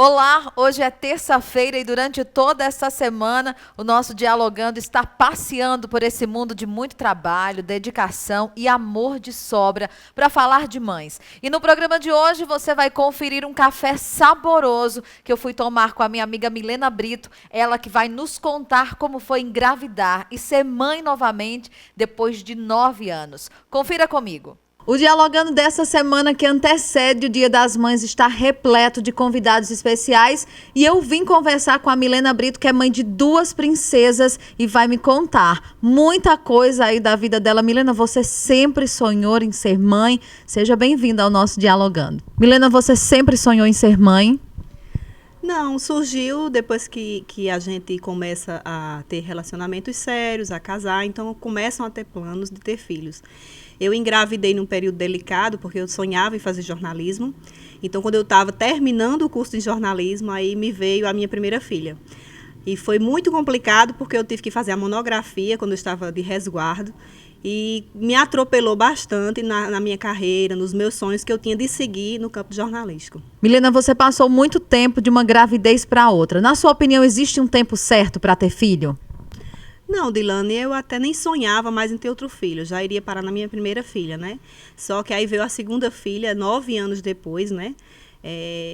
Olá, hoje é terça-feira e durante toda essa semana o nosso Dialogando está passeando por esse mundo de muito trabalho, dedicação e amor de sobra para falar de mães. E no programa de hoje você vai conferir um café saboroso que eu fui tomar com a minha amiga Milena Brito, ela que vai nos contar como foi engravidar e ser mãe novamente depois de 9 anos. Confira comigo. O Dialogando dessa semana que antecede o Dia das Mães está repleto de convidados especiais e eu vim conversar com a Milena Brito, que é mãe de 2 princesas e vai me contar muita coisa aí da vida dela. Milena, você sempre sonhou em ser mãe? Seja bem-vinda ao nosso Dialogando. Milena, você sempre sonhou em ser mãe? Não, surgiu depois que a gente começa a ter relacionamentos sérios, a casar, então começam a ter planos de ter filhos. Eu engravidei num período delicado, porque eu sonhava em fazer jornalismo. Então, quando eu estava terminando o curso de jornalismo, aí me veio a minha primeira filha. E foi muito complicado, porque eu tive que fazer a monografia quando eu estava de resguardo. E me atropelou bastante na minha carreira, nos meus sonhos que eu tinha de seguir no campo jornalístico. Milena, você passou muito tempo de uma gravidez para outra. Na sua opinião, existe um tempo certo para ter filho? Não, Dilane, eu até nem sonhava mais em ter outro filho. Eu já iria parar na minha primeira filha, né? Só que aí veio a segunda filha, 9 anos depois, né?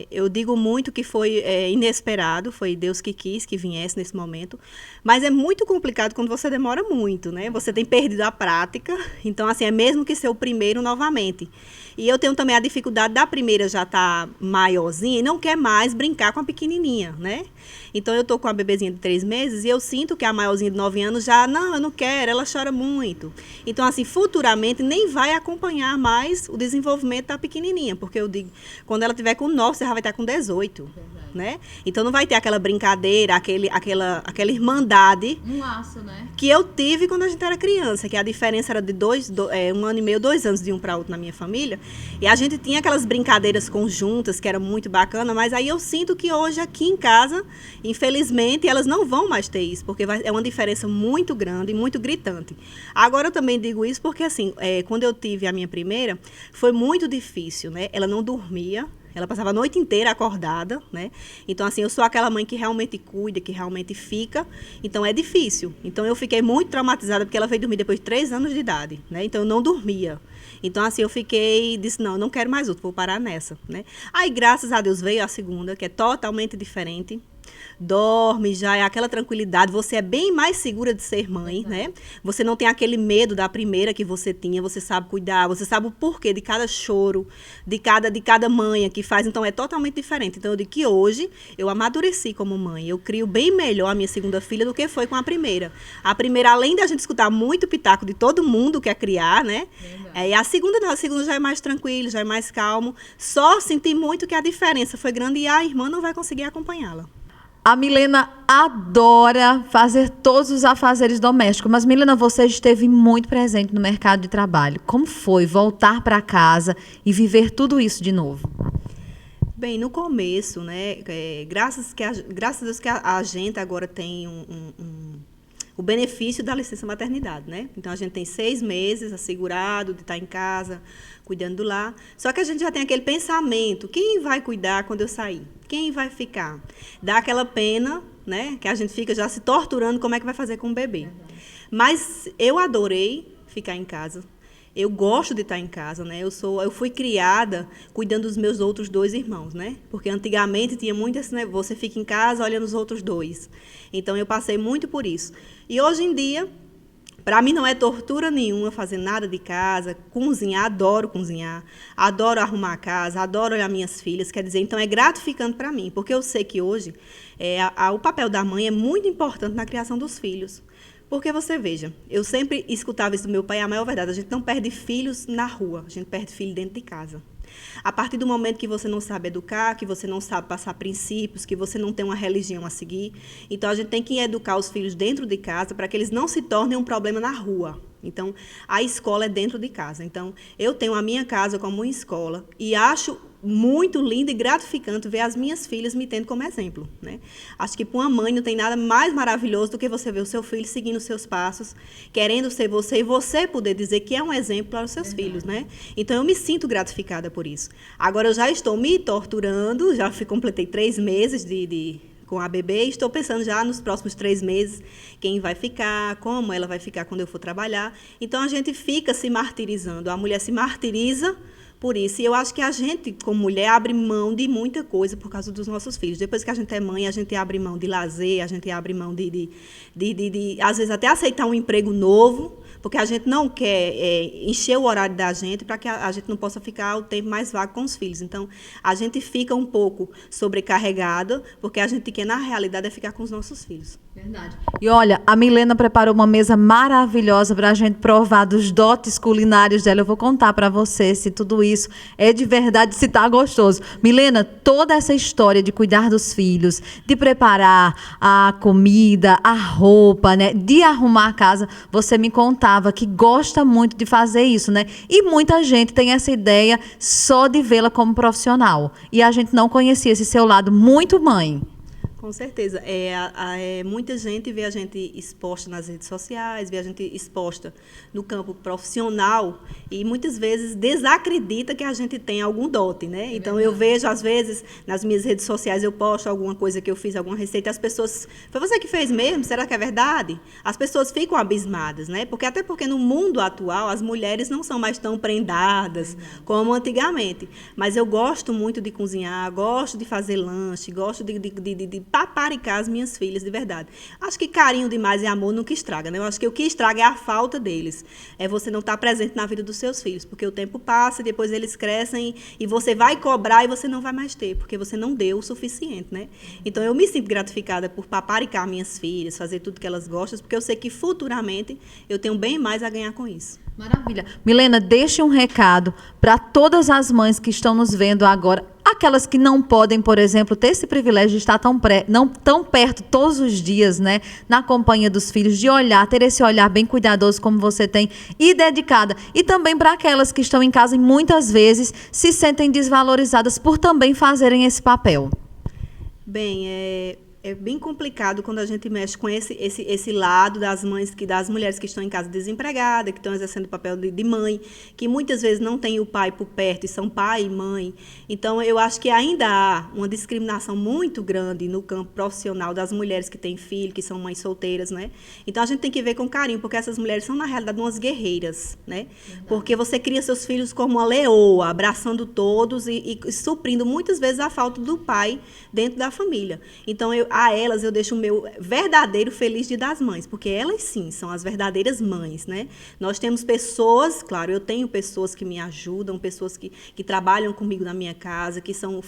Eu digo muito que foi inesperado, foi Deus que quis que viesse nesse momento, mas é muito complicado quando você demora muito, né? Você tem perdido a prática, então assim, é mesmo que ser o primeiro novamente. E eu tenho também a dificuldade da primeira já estar maiorzinha e não quer mais brincar com a pequenininha, né? Então eu tô com a bebezinha de 3 meses e eu sinto que a maiorzinha de 9 anos já, não, eu não quero, ela chora muito. Então assim, futuramente nem vai acompanhar mais o desenvolvimento da pequenininha, porque eu digo, quando ela tiver com 9, você já vai estar com 18, né? Então não vai ter aquela brincadeira, aquela irmandade. Um laço, né? Que eu tive quando a gente era criança, que a diferença era de 1 ano e meio, 2 anos de um para outro na minha família. E a gente tinha aquelas brincadeiras conjuntas, que era muito bacana, mas aí eu sinto que hoje aqui em casa, infelizmente, elas não vão mais ter isso, porque é uma diferença muito grande e muito gritante. Agora eu também digo isso porque, assim, quando eu tive a minha primeira, foi muito difícil, né? Ela não dormia. Ela passava a noite inteira acordada, né? Então, assim, eu sou aquela mãe que realmente cuida, que realmente fica. Então, é difícil. Então, eu fiquei muito traumatizada, porque ela veio dormir depois de 3 anos de idade, né? Então, eu não dormia. Então, assim, eu disse, não, eu não quero mais outro, vou parar nessa, né? Aí, graças a Deus, veio a segunda, que é totalmente diferente. Dorme, já é aquela tranquilidade, você é bem mais segura de ser mãe, né? Você não tem aquele medo da primeira que você tinha, você sabe cuidar, você sabe o porquê de cada choro, de cada manha que faz, então é totalmente diferente. Então eu digo que hoje eu amadureci como mãe, eu crio bem melhor a minha segunda filha do que foi com a primeira. A primeira, além da gente escutar muito pitaco de todo mundo que quer criar, né? E a segunda não, a segunda já é mais tranquila, já é mais calmo, só senti muito que a diferença foi grande e a irmã não vai conseguir acompanhá-la. A Milena adora fazer todos os afazeres domésticos, mas Milena, você esteve muito presente no mercado de trabalho. Como foi voltar para casa e viver tudo isso de novo? Bem, no começo, né, graças a Deus que a gente agora tem o benefício da licença maternidade, né? Então, a gente tem 6 meses assegurado de estar em casa, cuidando do lar. Só que a gente já tem aquele pensamento, quem vai cuidar quando eu sair? Quem vai ficar? Dá aquela pena, né? Que a gente fica já se torturando como é que vai fazer com o bebê. Mas eu adorei ficar em casa. Eu gosto de estar em casa, né? Eu fui criada cuidando dos meus outros 2 irmãos, né? Porque antigamente tinha muito esse, né? Você fica em casa olhando os outros 2. Então eu passei muito por isso. E hoje em dia, para mim não é tortura nenhuma fazer nada de casa, cozinhar, adoro arrumar a casa, adoro olhar minhas filhas, quer dizer, então é gratificante para mim, porque eu sei que hoje o papel da mãe é muito importante na criação dos filhos. Porque você veja, eu sempre escutava isso do meu pai, a maior verdade, a gente não perde filhos na rua, a gente perde filho dentro de casa. A partir do momento que você não sabe educar, que você não sabe passar princípios, que você não tem uma religião a seguir, então a gente tem que educar os filhos dentro de casa para que eles não se tornem um problema na rua. Então, a escola é dentro de casa. Então, eu tenho a minha casa como uma escola e acho muito lindo e gratificante ver as minhas filhas me tendo como exemplo, né? Acho que para uma mãe não tem nada mais maravilhoso do que você ver o seu filho seguindo os seus passos, querendo ser você e você poder dizer que é um exemplo para os seus filhos, né? Então eu me sinto gratificada por isso. Agora eu já estou me torturando, já completei 3 meses com a bebê, e estou pensando já nos próximos 3 meses quem vai ficar, como ela vai ficar quando eu for trabalhar. Então a gente fica se martirizando, a mulher se martiriza por isso. E eu acho que a gente, como mulher, abre mão de muita coisa por causa dos nossos filhos. Depois que a gente é mãe, a gente abre mão de lazer, a gente abre mão às vezes, até aceitar um emprego novo, porque a gente não quer encher o horário da gente para que a gente não possa ficar o tempo mais vago com os filhos. Então, a gente fica um pouco sobrecarregada, porque a gente quer, na realidade, é ficar com os nossos filhos. Verdade. E olha, a Milena preparou uma mesa maravilhosa para a gente provar dos dotes culinários dela. Eu vou contar para você se tudo isso é de verdade, se tá gostoso. Milena, toda essa história de cuidar dos filhos, de preparar a comida, a roupa, né, de arrumar a casa, você me contava que gosta muito de fazer isso, né? E muita gente tem essa ideia só de vê-la como profissional. E a gente não conhecia esse seu lado muito mãe. Com certeza. Muita gente vê a gente exposta nas redes sociais, vê a gente exposta no campo profissional e muitas vezes desacredita que a gente tem algum dote, né? Então, eu vejo, às vezes, nas minhas redes sociais, eu posto alguma coisa que eu fiz, alguma receita, as pessoas... Foi você que fez mesmo? Será que é verdade? As pessoas ficam abismadas, né? Até porque no mundo atual, as mulheres não são mais tão prendadas como antigamente. Mas eu gosto muito de cozinhar, gosto de fazer lanche, gosto de paparicar as minhas filhas, de verdade. Acho que carinho demais e amor nunca estraga, né? Eu acho que o que estraga é a falta deles. É você não estar presente na vida dos seus filhos, porque o tempo passa, depois eles crescem e você vai cobrar e você não vai mais ter, porque você não deu o suficiente, né? Então, eu me sinto gratificada por paparicar minhas filhas, fazer tudo que elas gostam, porque eu sei que futuramente eu tenho bem mais a ganhar com isso. Maravilha. Milena, deixe um recado para todas as mães que estão nos vendo agora, aquelas que não podem, por exemplo, ter esse privilégio de estar não tão perto todos os dias, né, na companhia dos filhos, de olhar, ter esse olhar bem cuidadoso como você tem e dedicada. E também para aquelas que estão em casa e muitas vezes se sentem desvalorizadas por também fazerem esse papel. Bem, é bem complicado quando a gente mexe com esse lado das mulheres que estão em casa desempregadas, que estão exercendo o papel de mãe, que muitas vezes não têm o pai por perto e são pai e mãe. Então, eu acho que ainda há uma discriminação muito grande no campo profissional das mulheres que têm filho, que são mães solteiras, né? Então, a gente tem que ver com carinho, porque essas mulheres são, na realidade, umas guerreiras, né? Porque você cria seus filhos como uma leoa, abraçando todos e suprindo muitas vezes a falta do pai dentro da família. Então, a elas eu deixo o meu verdadeiro feliz Dia das Mães, porque elas sim são as verdadeiras mães, né? Nós temos pessoas, claro, eu tenho pessoas que me ajudam, pessoas que trabalham comigo na minha casa, que são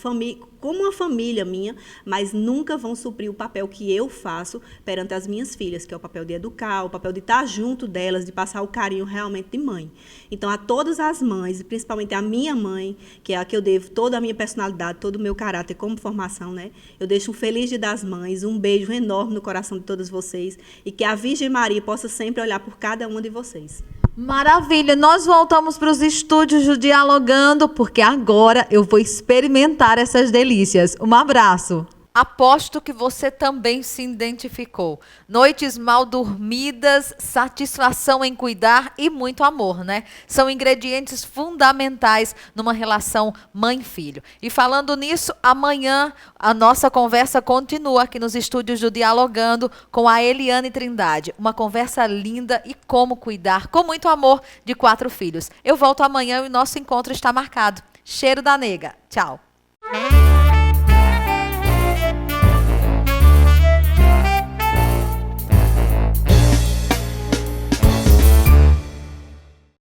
como uma família minha, mas nunca vão suprir o papel que eu faço perante as minhas filhas, que é o papel de educar, o papel de estar junto delas, de passar o carinho realmente de mãe. Então, a todas as mães, e principalmente a minha mãe, que é a que eu devo toda a minha personalidade, todo o meu caráter como formação, né? Eu deixo um feliz Dia das Mães, um beijo enorme no coração de todas vocês e que a Virgem Maria possa sempre olhar por cada uma de vocês. Maravilha, nós voltamos para os estúdios do Dialogando, porque agora eu vou experimentar essas delícias. Um abraço. Aposto que você também se identificou. Noites mal dormidas, satisfação em cuidar e muito amor, né? São ingredientes fundamentais numa relação mãe-filho. E falando nisso, amanhã a nossa conversa continua aqui nos estúdios do Dialogando com a Eliane Trindade. Uma conversa linda e como cuidar com muito amor de 4 filhos. Eu volto amanhã e o nosso encontro está marcado. Cheiro da nega. Tchau.